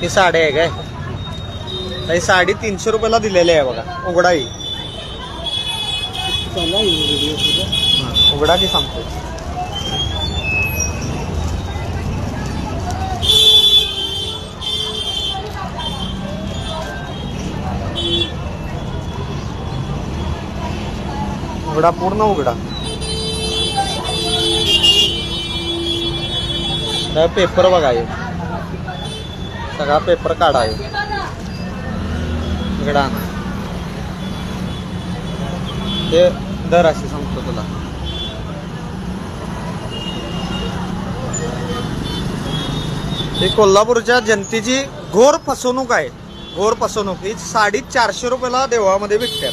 ही साडी आहे काय? ही साडी 300 रुपयाला दिलेली आहे बघा. उघडा ही. उघडा की सांगतो. उघडा, पूर्ण उघडा. पेपर बघा हे. सगळा पेपर काढा आहे. उघडा ना. ते दर असे सांगतो तुला. ही कोल्हापूरच्या जनतेची घोर फसवणूक आहे. घोर फसवणूक. ही साडी 400 रुपयाला देवळामध्ये विकतात.